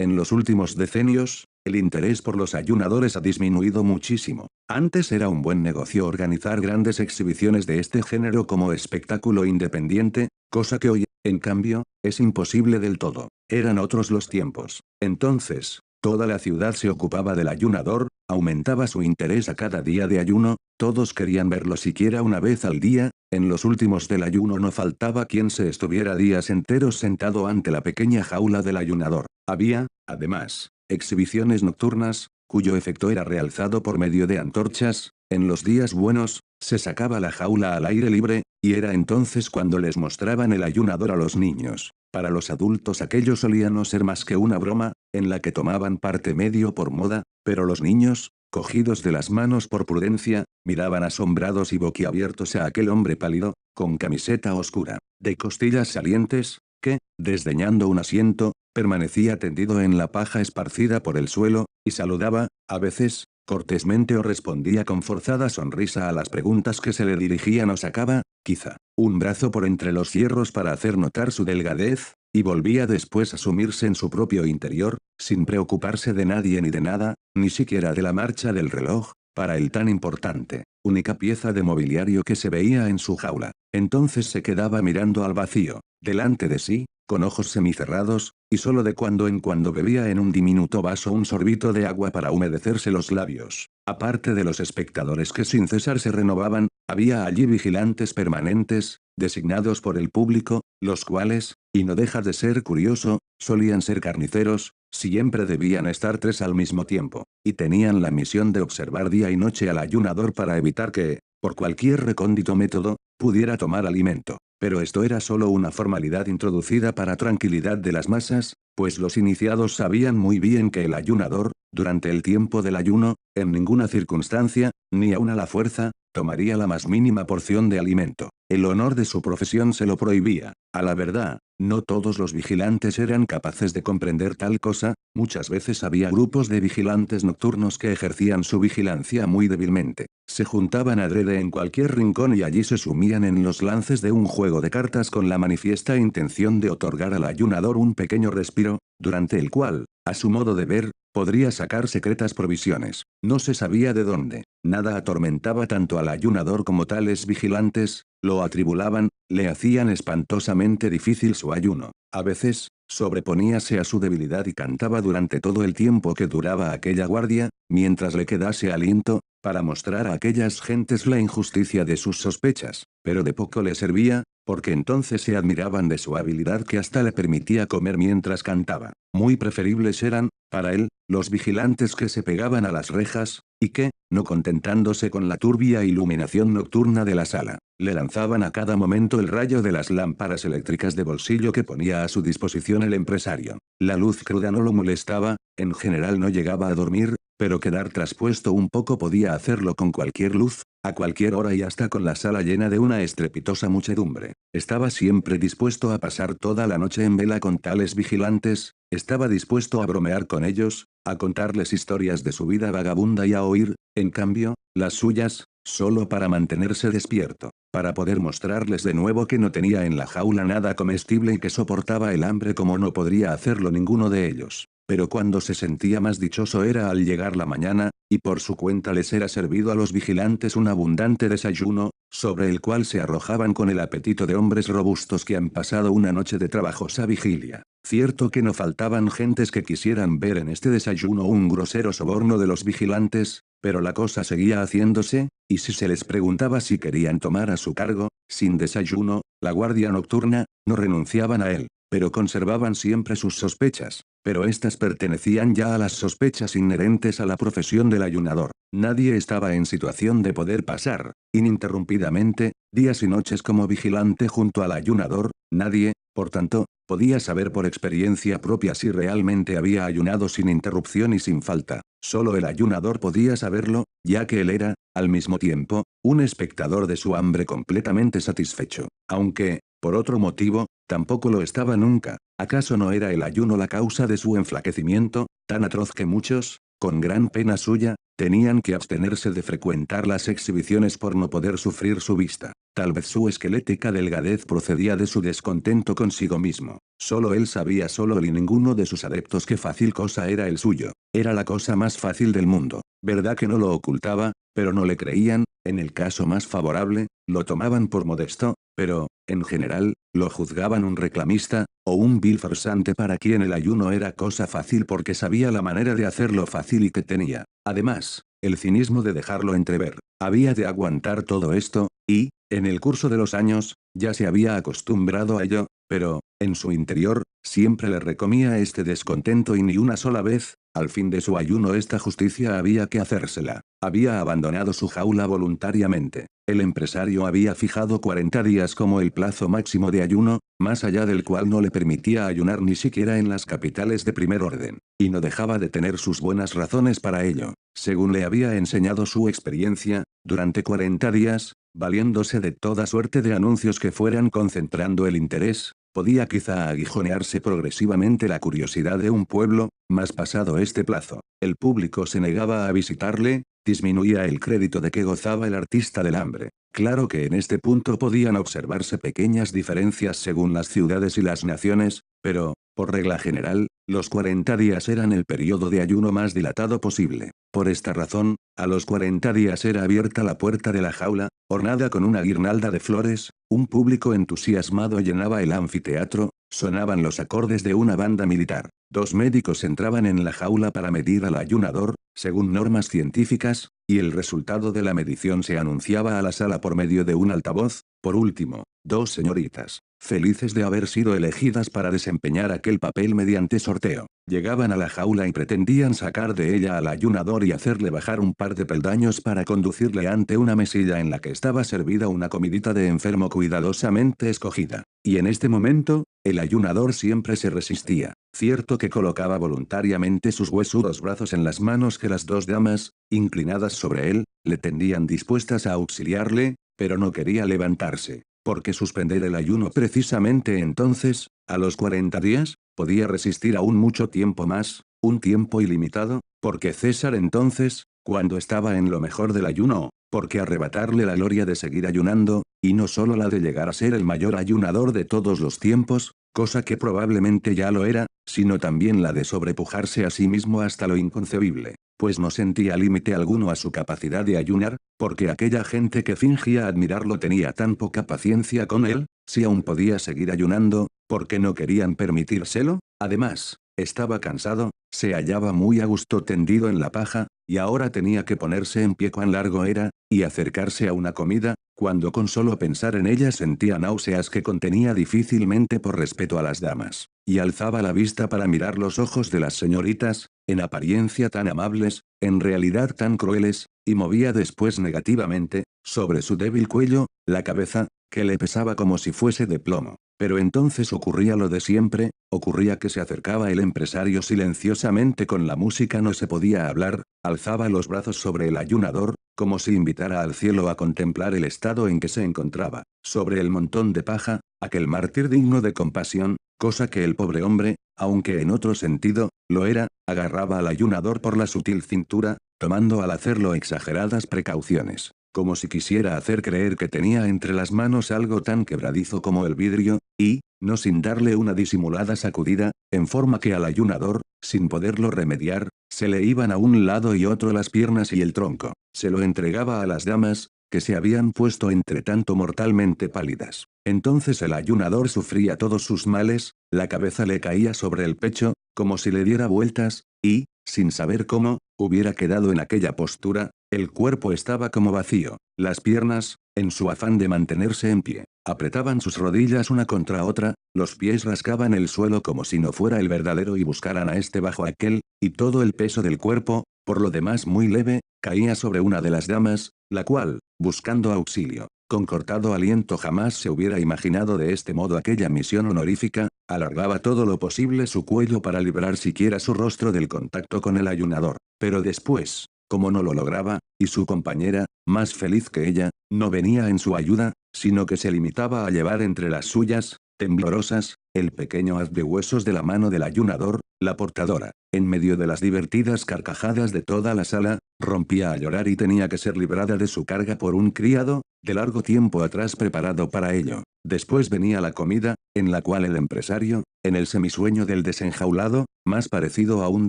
en los últimos decenios, el interés por los ayunadores ha disminuido muchísimo. Antes era un buen negocio organizar grandes exhibiciones de este género como espectáculo independiente, cosa que hoy, en cambio, es imposible del todo. Eran otros los tiempos. Entonces, toda la ciudad se ocupaba del ayunador, aumentaba su interés a cada día de ayuno, todos querían verlo siquiera una vez al día, en los últimos del ayuno no faltaba quien se estuviera días enteros sentado ante la pequeña jaula del ayunador. Había, además, exhibiciones nocturnas, cuyo efecto era realzado por medio de antorchas. En los días buenos, se sacaba la jaula al aire libre, y era entonces cuando les mostraban el ayunador a los niños. Para los adultos aquello solía no ser más que una broma, en la que tomaban parte medio por moda, pero los niños, cogidos de las manos por prudencia, miraban asombrados y boquiabiertos a aquel hombre pálido, con camiseta oscura, de costillas salientes, que, desdeñando un asiento, permanecía tendido en la paja esparcida por el suelo, y saludaba, a veces, cortésmente o respondía con forzada sonrisa a las preguntas que se le dirigían o sacaba, quizá, un brazo por entre los hierros para hacer notar su delgadez, y volvía después a sumirse en su propio interior, sin preocuparse de nadie ni de nada, ni siquiera de la marcha del reloj, para él tan importante, única pieza de mobiliario que se veía en su jaula. Entonces se quedaba mirando al vacío, delante de sí, con ojos semicerrados, y solo de cuando en cuando bebía en un diminuto vaso un sorbito de agua para humedecerse los labios. Aparte de los espectadores que sin cesar se renovaban, había allí vigilantes permanentes, designados por el público, los cuales, y no deja de ser curioso, solían ser carniceros, siempre debían estar tres al mismo tiempo, y tenían la misión de observar día y noche al ayunador para evitar que, por cualquier recóndito método, pudiera tomar alimento. Pero esto era solo una formalidad introducida para tranquilidad de las masas, pues los iniciados sabían muy bien que el ayunador, durante el tiempo del ayuno, en ninguna circunstancia, ni aun a la fuerza, tomaría la más mínima porción de alimento. El honor de su profesión se lo prohibía. A la verdad, no todos los vigilantes eran capaces de comprender tal cosa, muchas veces había grupos de vigilantes nocturnos que ejercían su vigilancia muy débilmente. Se juntaban adrede en cualquier rincón y allí se sumían en los lances de un juego de cartas con la manifiesta intención de otorgar al ayunador un pequeño respiro, durante el cual, a su modo de ver, podría sacar secretas provisiones. No se sabía de dónde. Nada atormentaba tanto al ayunador como tales vigilantes, lo atribulaban, le hacían espantosamente difícil su ayuno. A veces, sobreponíase a su debilidad y cantaba durante todo el tiempo que duraba aquella guardia, mientras le quedase aliento, para mostrar a aquellas gentes la injusticia de sus sospechas, pero de poco le servía, porque entonces se admiraban de su habilidad que hasta le permitía comer mientras cantaba. Muy preferibles eran, para él, los vigilantes que se pegaban a las rejas, y que, no contentándose con la turbia iluminación nocturna de la sala, le lanzaban a cada momento el rayo de las lámparas eléctricas de bolsillo que ponía a su disposición el empresario. La luz cruda no lo molestaba, en general no llegaba a dormir, pero quedar traspuesto un poco podía hacerlo con cualquier luz, a cualquier hora y hasta con la sala llena de una estrepitosa muchedumbre. Estaba siempre dispuesto a pasar toda la noche en vela con tales vigilantes, estaba dispuesto a bromear con ellos, a contarles historias de su vida vagabunda y a oír, en cambio, las suyas, solo para mantenerse despierto, para poder mostrarles de nuevo que no tenía en la jaula nada comestible y que soportaba el hambre como no podría hacerlo ninguno de ellos. Pero cuando se sentía más dichoso era al llegar la mañana, y por su cuenta les era servido a los vigilantes un abundante desayuno, sobre el cual se arrojaban con el apetito de hombres robustos que han pasado una noche de trabajosa vigilia. Cierto que no faltaban gentes que quisieran ver en este desayuno un grosero soborno de los vigilantes, pero la cosa seguía haciéndose, y si se les preguntaba si querían tomar a su cargo, sin desayuno, la guardia nocturna, no renunciaban a él, pero conservaban siempre sus sospechas. Pero estas pertenecían ya a las sospechas inherentes a la profesión del ayunador. Nadie estaba en situación de poder pasar, ininterrumpidamente, días y noches como vigilante junto al ayunador, nadie, por tanto, podía saber por experiencia propia si realmente había ayunado sin interrupción y sin falta. Solo el ayunador podía saberlo, ya que él era, al mismo tiempo, un espectador de su hambre completamente satisfecho. Aunque, por otro motivo, tampoco lo estaba nunca. ¿Acaso no era el ayuno la causa de su enflaquecimiento, tan atroz que muchos, con gran pena suya, Tenían que abstenerse de frecuentar las exhibiciones por no poder sufrir su vista. Tal vez su esquelética delgadez procedía de su descontento consigo mismo. Solo él sabía, solo él y ninguno de sus adeptos, qué fácil cosa era el suyo. Era la cosa más fácil del mundo. Verdad que no lo ocultaba, pero no le creían. En el caso más favorable, lo tomaban por modesto, pero, en general, lo juzgaban un reclamista, o un vil farsante para quien el ayuno era cosa fácil porque sabía la manera de hacerlo fácil y que tenía, además, el cinismo de dejarlo entrever. Había de aguantar todo esto, y, en el curso de los años, ya se había acostumbrado a ello, pero, en su interior, siempre le recomía este descontento y ni una sola vez, al fin de su ayuno, esta justicia había que hacérsela. Había abandonado su jaula voluntariamente. El empresario había fijado 40 días como el plazo máximo de ayuno, más allá del cual no le permitía ayunar ni siquiera en las capitales de primer orden, y no dejaba de tener sus buenas razones para ello. Según le había enseñado su experiencia, durante 40 días, valiéndose de toda suerte de anuncios que fueran concentrando el interés, podía quizá aguijonearse progresivamente la curiosidad de un pueblo, mas pasado este plazo, el público se negaba a visitarle, disminuía el crédito de que gozaba el artista del hambre. Claro que en este punto podían observarse pequeñas diferencias según las ciudades y las naciones, pero, por regla general, los 40 días eran el periodo de ayuno más dilatado posible. Por esta razón, a los 40 días era abierta la puerta de la jaula, ornada con una guirnalda de flores, un público entusiasmado llenaba el anfiteatro, sonaban los acordes de una banda militar. 2 médicos entraban en la jaula para medir al ayunador, según normas científicas, y el resultado de la medición se anunciaba a la sala por medio de un altavoz. Por último, 2 señoritas, felices de haber sido elegidas para desempeñar aquel papel mediante sorteo, llegaban a la jaula y pretendían sacar de ella al ayunador y hacerle bajar un par de peldaños para conducirle ante una mesilla en la que estaba servida una comidita de enfermo cuidadosamente escogida. Y en este momento, el ayunador siempre se resistía. Cierto que colocaba voluntariamente sus huesudos brazos en las manos que las 2 damas, inclinadas sobre él, le tendían dispuestas a auxiliarle, pero no quería levantarse, porque suspender el ayuno precisamente entonces, a los 40 días, podía resistir aún mucho tiempo más, un tiempo ilimitado, porque César entonces, cuando estaba en lo mejor del ayuno, porque arrebatarle la gloria de seguir ayunando, y no solo la de llegar a ser el mayor ayunador de todos los tiempos, cosa que probablemente ya lo era, sino también la de sobrepujarse a sí mismo hasta lo inconcebible, pues no sentía límite alguno a su capacidad de ayunar, porque aquella gente que fingía admirarlo tenía tan poca paciencia con él, si aún podía seguir ayunando, porque no querían permitírselo. Además, estaba cansado, se hallaba muy a gusto tendido en la paja, y ahora tenía que ponerse en pie cuán largo era, y acercarse a una comida, cuando con solo pensar en ella sentía náuseas que contenía difícilmente por respeto a las damas, y alzaba la vista para mirar los ojos de las señoritas, en apariencia tan amables, en realidad tan crueles, y movía después negativamente, sobre su débil cuello, la cabeza, que le pesaba como si fuese de plomo. Pero entonces ocurría lo de siempre, ocurría que se acercaba el empresario silenciosamente con la música, no se podía hablar, alzaba los brazos sobre el ayunador, como si invitara al cielo a contemplar el estado en que se encontraba, sobre el montón de paja, aquel mártir digno de compasión, cosa que el pobre hombre, aunque en otro sentido, lo era, agarraba al ayunador por la sutil cintura, tomando al hacerlo exageradas precauciones, como si quisiera hacer creer que tenía entre las manos algo tan quebradizo como el vidrio, y, no sin darle una disimulada sacudida, en forma que al ayunador, sin poderlo remediar, se le iban a un lado y otro las piernas y el tronco. Se lo entregaba a las damas, que se habían puesto entre tanto mortalmente pálidas. Entonces el ayunador sufría todos sus males, la cabeza le caía sobre el pecho, como si le diera vueltas, y, sin saber cómo, hubiera quedado en aquella postura, el cuerpo estaba como vacío, las piernas, en su afán de mantenerse en pie, apretaban sus rodillas una contra otra, los pies rascaban el suelo como si no fuera el verdadero y buscaran a este bajo aquel, y todo el peso del cuerpo, por lo demás muy leve, caía sobre una de las damas, la cual, buscando auxilio, con cortado aliento jamás se hubiera imaginado de este modo aquella misión honorífica, alargaba todo lo posible su cuello para librar siquiera su rostro del contacto con el ayunador, pero después, como no lo lograba, y su compañera, más feliz que ella, no venía en su ayuda, sino que se limitaba a llevar entre las suyas, temblorosas, el pequeño haz de huesos de la mano del ayunador, la portadora, en medio de las divertidas carcajadas de toda la sala, rompía a llorar y tenía que ser librada de su carga por un criado, de largo tiempo atrás preparado para ello. Después venía la comida, en la cual el empresario, en el semisueño del desenjaulado, más parecido a un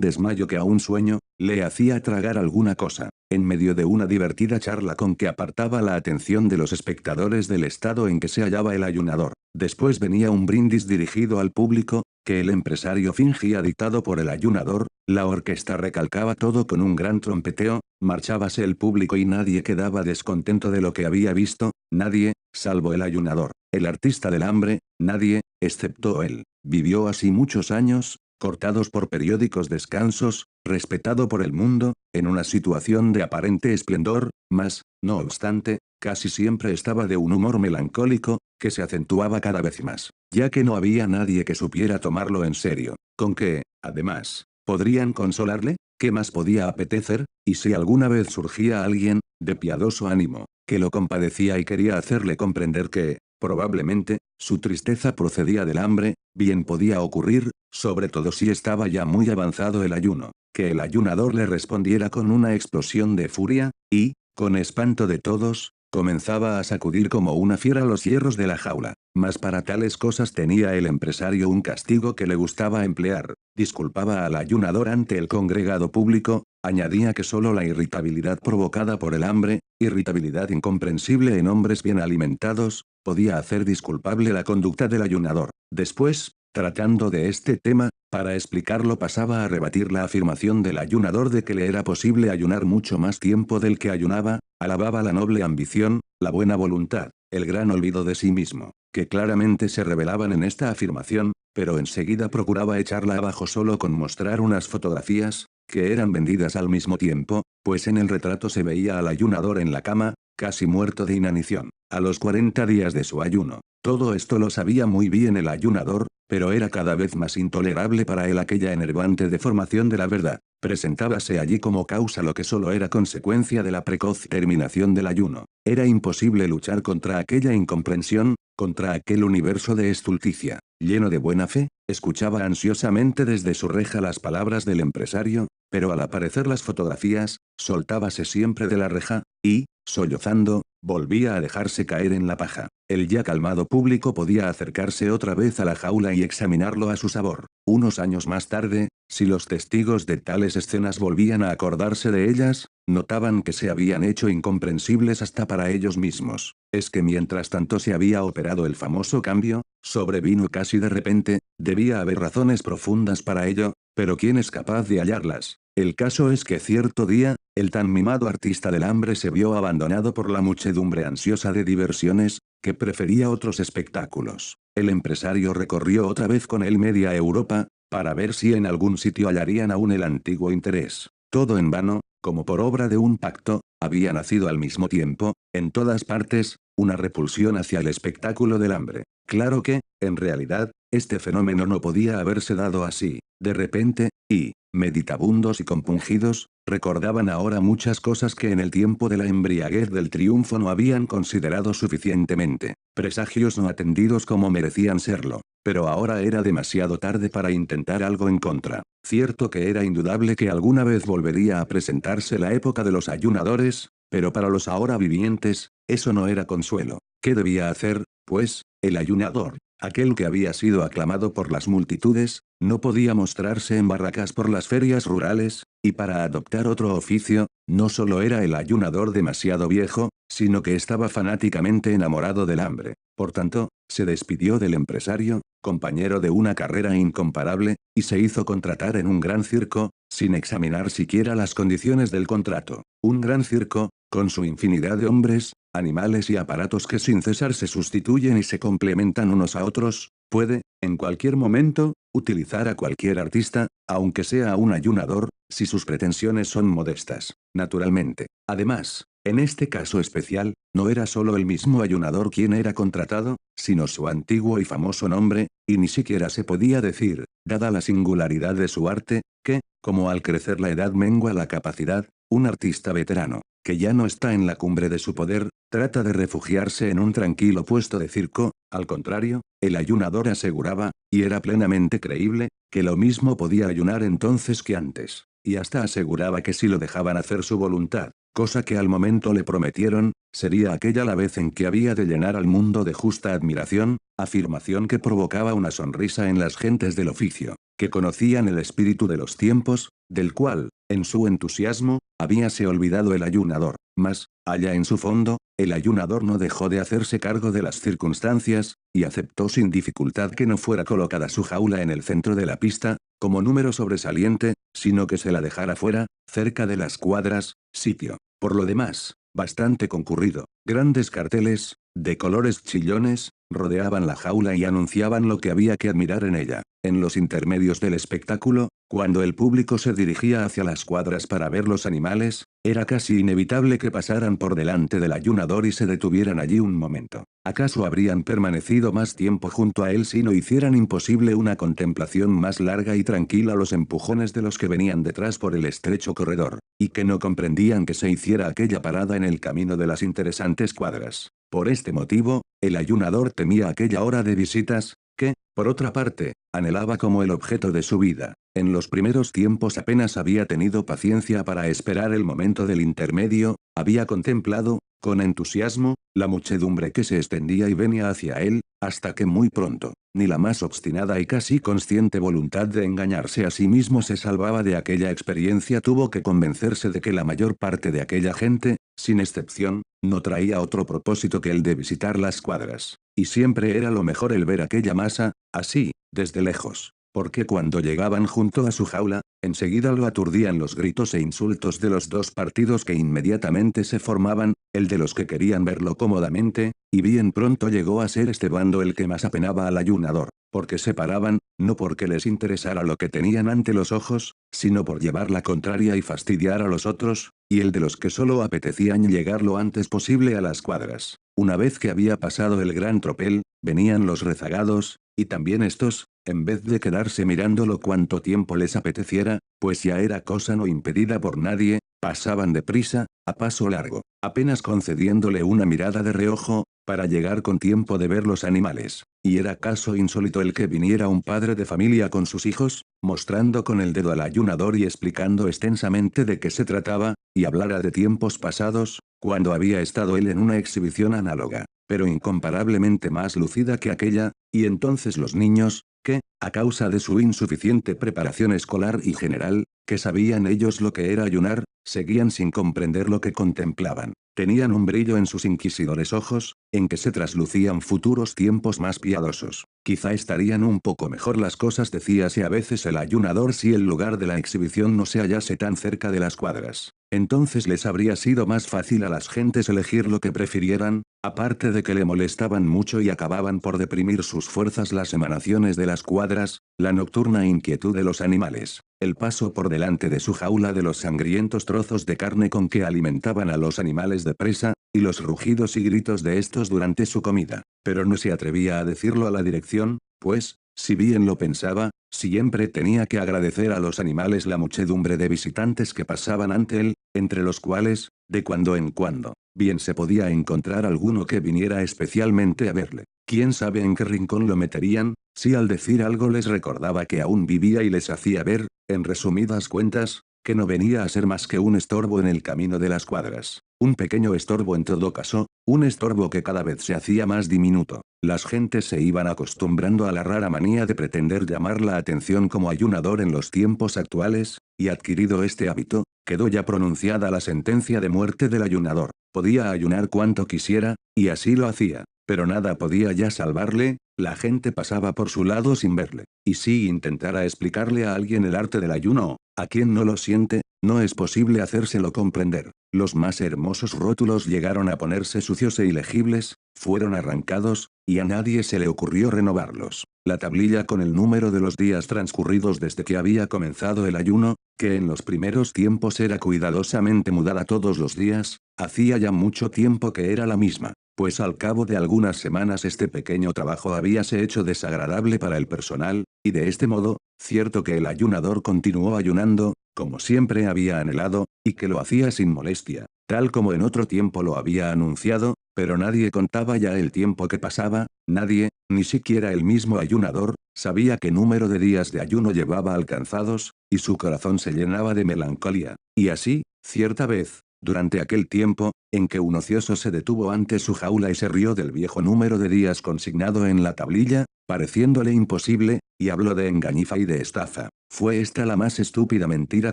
desmayo que a un sueño, le hacía tragar alguna cosa, en medio de una divertida charla con que apartaba la atención de los espectadores del estado en que se hallaba el ayunador. Después venía un brindis dirigido al público, que el empresario fingía dictado por el ayunador, la orquesta recalcaba todo con un gran trompeteo, marchábase el público y nadie quedaba descontento de lo que había visto, nadie, salvo el ayunador. El artista del hambre, nadie, excepto él. Vivió así muchos años, cortados por periódicos descansos, respetado por el mundo, en una situación de aparente esplendor, mas, no obstante, casi siempre estaba de un humor melancólico, que se acentuaba cada vez más, ya que no había nadie que supiera tomarlo en serio. Con que, además, ¿podrían consolarle? ¿Qué más podía apetecer? Y si alguna vez surgía alguien, de piadoso ánimo, que lo compadecía y quería hacerle comprender que, probablemente, su tristeza procedía del hambre, bien podía ocurrir, sobre todo si estaba ya muy avanzado el ayuno, que el ayunador le respondiera con una explosión de furia, y, con espanto de todos, comenzaba a sacudir como una fiera los hierros de la jaula. Mas para tales cosas tenía el empresario un castigo que le gustaba emplear. Disculpaba al ayunador ante el congregado público, añadía que solo la irritabilidad provocada por el hambre, irritabilidad incomprensible en hombres bien alimentados, podía hacer disculpable la conducta del ayunador. Después, tratando de este tema, para explicarlo pasaba a rebatir la afirmación del ayunador de que le era posible ayunar mucho más tiempo del que ayunaba, alababa la noble ambición, la buena voluntad, el gran olvido de sí mismo, que claramente se revelaban en esta afirmación, pero enseguida procuraba echarla abajo solo con mostrar unas fotografías, que eran vendidas al mismo tiempo, pues en el retrato se veía al ayunador en la cama, casi muerto de inanición, a los 40 días de su ayuno. Todo esto lo sabía muy bien el ayunador, pero era cada vez más intolerable para él aquella enervante deformación de la verdad. Presentábase allí como causa lo que solo era consecuencia de la precoz terminación del ayuno. Era imposible luchar contra aquella incomprensión, contra aquel universo de estulticia. Lleno de buena fe, escuchaba ansiosamente desde su reja las palabras del empresario, pero al aparecer las fotografías, soltábase siempre de la reja, y, sollozando, volvía a dejarse caer en la paja. El ya calmado público podía acercarse otra vez a la jaula y examinarlo a su sabor. Unos años más tarde, si los testigos de tales escenas volvían a acordarse de ellas, notaban que se habían hecho incomprensibles hasta para ellos mismos. Es que mientras tanto se había operado el famoso cambio, sobrevino casi de repente, debía haber razones profundas para ello, pero ¿quién es capaz de hallarlas? El caso es que cierto día, el tan mimado artista del hambre se vio abandonado por la muchedumbre ansiosa de diversiones, que prefería otros espectáculos. El empresario recorrió otra vez con él media Europa, para ver si en algún sitio hallarían aún el antiguo interés. Todo en vano, como por obra de un pacto, había nacido al mismo tiempo, en todas partes, una repulsión hacia el espectáculo del hambre. Claro que, en realidad, este fenómeno no podía haberse dado así, de repente, y, meditabundos y compungidos, recordaban ahora muchas cosas que en el tiempo de la embriaguez del triunfo no habían considerado suficientemente, presagios no atendidos como merecían serlo, pero ahora era demasiado tarde para intentar algo en contra. Cierto que era indudable que alguna vez volvería a presentarse la época de los ayunadores, pero para los ahora vivientes, eso no era consuelo. ¿Qué debía hacer, pues, el ayunador? Aquel que había sido aclamado por las multitudes, no podía mostrarse en barracas por las ferias rurales, y para adoptar otro oficio, no solo era el ayunador demasiado viejo, sino que estaba fanáticamente enamorado del hambre. Por tanto, se despidió del empresario, compañero de una carrera incomparable, y se hizo contratar en un gran circo, sin examinar siquiera las condiciones del contrato. Un gran circo, con su infinidad de hombres, animales y aparatos que sin cesar se sustituyen y se complementan unos a otros, puede, en cualquier momento, utilizar a cualquier artista, aunque sea un ayunador, si sus pretensiones son modestas, naturalmente. Además, en este caso especial, no era solo el mismo ayunador quien era contratado, sino su antiguo y famoso nombre, y ni siquiera se podía decir, dada la singularidad de su arte, que, como al crecer la edad mengua la capacidad, un artista veterano, que ya no está en la cumbre de su poder, trata de refugiarse en un tranquilo puesto de circo. Al contrario, el ayunador aseguraba, y era plenamente creíble, que lo mismo podía ayunar entonces que antes. y hasta aseguraba que si lo dejaban hacer su voluntad, cosa que al momento le prometieron, sería aquella la vez en que había de llenar al mundo de justa admiración, afirmación que provocaba una sonrisa en las gentes del oficio, que conocían el espíritu de los tiempos, del cual, en su entusiasmo, habíase olvidado el ayunador, mas, allá en su fondo, el ayunador no dejó de hacerse cargo de las circunstancias, y aceptó sin dificultad que no fuera colocada su jaula en el centro de la pista, como número sobresaliente, sino que se la dejara fuera, cerca de las cuadras, sitio, por lo demás, bastante concurrido. Grandes carteles, de colores chillones, rodeaban la jaula y anunciaban lo que había que admirar en ella. En los intermedios del espectáculo, cuando el público se dirigía hacia las cuadras para ver los animales, era casi inevitable que pasaran por delante del ayunador y se detuvieran allí un momento. ¿Acaso habrían permanecido más tiempo junto a él si no hicieran imposible una contemplación más larga y tranquila los empujones de los que venían detrás por el estrecho corredor, y que no comprendían que se hiciera aquella parada en el camino de las interesantes cuadras? Por este motivo, el ayunador temía aquella hora de visitas, que, por otra parte, anhelaba como el objeto de su vida. En los primeros tiempos apenas había tenido paciencia para esperar el momento del intermedio, había contemplado, con entusiasmo, la muchedumbre que se extendía y venía hacia él, hasta que muy pronto, ni la más obstinada y casi consciente voluntad de engañarse a sí mismo se salvaba de aquella experiencia. Tuvo que convencerse de que la mayor parte de aquella gente, sin excepción, no traía otro propósito que el de visitar las cuadras, y siempre era lo mejor el ver aquella masa, así, desde lejos, porque cuando llegaban junto a su jaula, enseguida lo aturdían los gritos e insultos de los dos partidos que inmediatamente se formaban, el de los que querían verlo cómodamente, y bien pronto llegó a ser este bando el que más apenaba al ayunador, porque se paraban, no porque les interesara lo que tenían ante los ojos, sino por llevar la contraria y fastidiar a los otros, y el de los que solo apetecían llegar lo antes posible a las cuadras. Una vez que había pasado el gran tropel, venían los rezagados, y también estos, en vez de quedarse mirándolo cuanto tiempo les apeteciera, pues ya era cosa no impedida por nadie, pasaban deprisa, a paso largo, apenas concediéndole una mirada de reojo, para llegar con tiempo de ver los animales. Y era caso insólito el que viniera un padre de familia con sus hijos, mostrando con el dedo al ayunador y explicando extensamente de qué se trataba, y hablara de tiempos pasados, cuando había estado él en una exhibición análoga, pero incomparablemente más lucida que aquella, y entonces los niños, que, a causa de su insuficiente preparación escolar y general, que sabían ellos lo que era ayunar, seguían sin comprender lo que contemplaban. Tenían un brillo en sus inquisidores ojos, en que se traslucían futuros tiempos más piadosos. Quizá estarían un poco mejor las cosas, decíase a veces el ayunador, si el lugar de la exhibición no se hallase tan cerca de las cuadras. Entonces les habría sido más fácil a las gentes elegir lo que prefirieran, aparte de que le molestaban mucho y acababan por deprimir sus fuerzas las emanaciones de las cuadras, la nocturna inquietud de los animales, el paso por delante de su jaula de los sangrientos trozos de carne con que alimentaban a los animales de presa, y los rugidos y gritos de estos durante su comida. Pero no se atrevía a decirlo a la dirección, pues, si bien lo pensaba, siempre tenía que agradecer a los animales la muchedumbre de visitantes que pasaban ante él, entre los cuales, de cuando en cuando, bien se podía encontrar alguno que viniera especialmente a verle. Quién sabe en qué rincón lo meterían, si al decir algo les recordaba que aún vivía y les hacía ver, en resumidas cuentas, que no venía a ser más que un estorbo en el camino de las cuadras. Un pequeño estorbo en todo caso, un estorbo que cada vez se hacía más diminuto. Las gentes se iban acostumbrando a la rara manía de pretender llamar la atención como ayunador en los tiempos actuales, y adquirido este hábito, quedó ya pronunciada la sentencia de muerte del ayunador. Podía ayunar cuanto quisiera, y así lo hacía, pero nada podía ya salvarle, la gente pasaba por su lado sin verle. Y si intentara explicarle a alguien el arte del ayuno, a quien no lo siente, no es posible hacérselo comprender. Los más hermosos rótulos llegaron a ponerse sucios e ilegibles, fueron arrancados, y a nadie se le ocurrió renovarlos. La tablilla con el número de los días transcurridos desde que había comenzado el ayuno, que en los primeros tiempos era cuidadosamente mudada todos los días, hacía ya mucho tiempo que era la misma, pues al cabo de algunas semanas este pequeño trabajo habíase hecho desagradable para el personal, y de este modo, cierto que el ayunador continuó ayunando, como siempre había anhelado, y que lo hacía sin molestia, tal como en otro tiempo lo había anunciado, pero nadie contaba ya el tiempo que pasaba, nadie, ni siquiera el mismo ayunador, Sabía qué número de días de ayuno llevaba alcanzados, y su corazón se llenaba de melancolía. Y así, cierta vez, durante aquel tiempo, en que un ocioso se detuvo ante su jaula y se rió del viejo número de días consignado en la tablilla, pareciéndole imposible, y habló de engañifa y de estafa. Fue esta la más estúpida mentira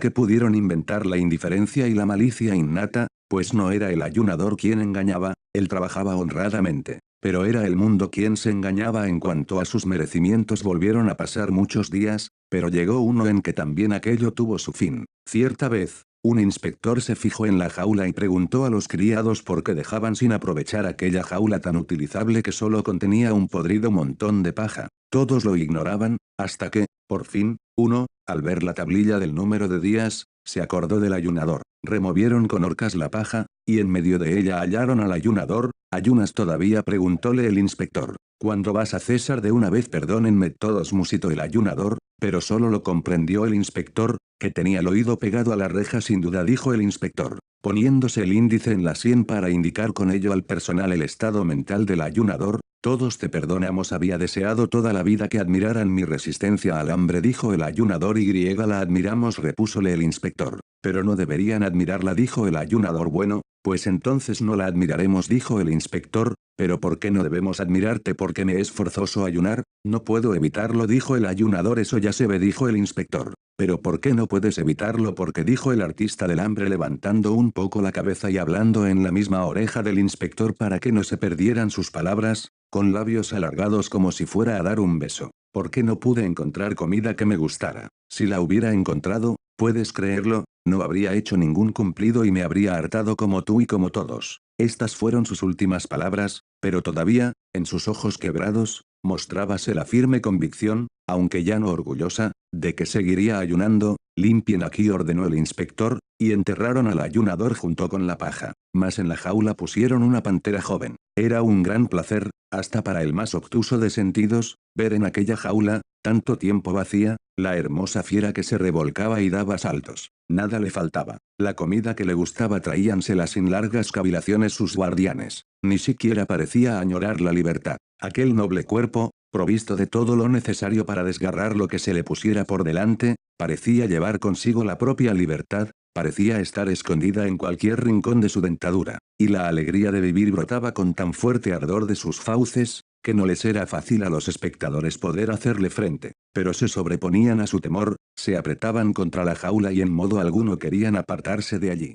que pudieron inventar la indiferencia y la malicia innata, pues no era el ayunador quien engañaba, él trabajaba honradamente. Pero era el mundo quien se engañaba en cuanto a sus merecimientos. Volvieron a pasar muchos días, pero llegó uno en que también aquello tuvo su fin. Cierta vez, un inspector se fijó en la jaula y preguntó a los criados por qué dejaban sin aprovechar aquella jaula tan utilizable que solo contenía un podrido montón de paja. Todos lo ignoraban, hasta que, por fin, uno, al ver la tablilla del número de días, se acordó del ayunador. Removieron con horcas la paja, y en medio de ella hallaron al ayunador. ¿Ayunas todavía?, preguntóle el inspector. ¿Cuándo vas a cesar de una vez? Perdónenme todos, musitó el ayunador, pero solo lo comprendió el inspector, que tenía el oído pegado a la reja. Sin duda, dijo el inspector, poniéndose el índice en la sien para indicar con ello al personal el estado mental del ayunador. Todos te perdonamos. Había deseado toda la vida que admiraran mi resistencia al hambre, dijo el ayunador. Y la admiramos, repúsole el inspector. Pero no deberían admirarla, dijo el ayunador. Bueno, pues entonces no la admiraremos, dijo el inspector. ¿Pero por qué no debemos admirarte? Porque me es forzoso ayunar, no puedo evitarlo, dijo el ayunador. Eso ya se ve, dijo el inspector. ¿Pero por qué no puedes evitarlo? Porque, dijo el artista del hambre, levantando un poco la cabeza y hablando en la misma oreja del inspector para que no se perdieran sus palabras, con labios alargados como si fuera a dar un beso. ¿Por qué no pude encontrar comida que me gustara? Si la hubiera encontrado, ¿puedes creerlo? No habría hecho ningún cumplido y me habría hartado como tú y como todos. Estas fueron sus últimas palabras, pero todavía, en sus ojos quebrados, mostrábase la firme convicción, aunque ya no orgullosa, de que seguiría ayunando. Limpien aquí, ordenó el inspector, y enterraron al ayunador junto con la paja. Mas en la jaula pusieron una pantera joven. Era un gran placer, hasta para el más obtuso de sentidos, ver en aquella jaula, tanto tiempo vacía, la hermosa fiera que se revolcaba y daba saltos. Nada le faltaba. La comida que le gustaba traíansela sin largas cavilaciones sus guardianes. Ni siquiera parecía añorar la libertad. Aquel noble cuerpo, provisto de todo lo necesario para desgarrar lo que se le pusiera por delante, parecía llevar consigo la propia libertad, parecía estar escondida en cualquier rincón de su dentadura, y la alegría de vivir brotaba con tan fuerte ardor de sus fauces, que no les era fácil a los espectadores poder hacerle frente, pero se sobreponían a su temor, se apretaban contra la jaula y en modo alguno querían apartarse de allí.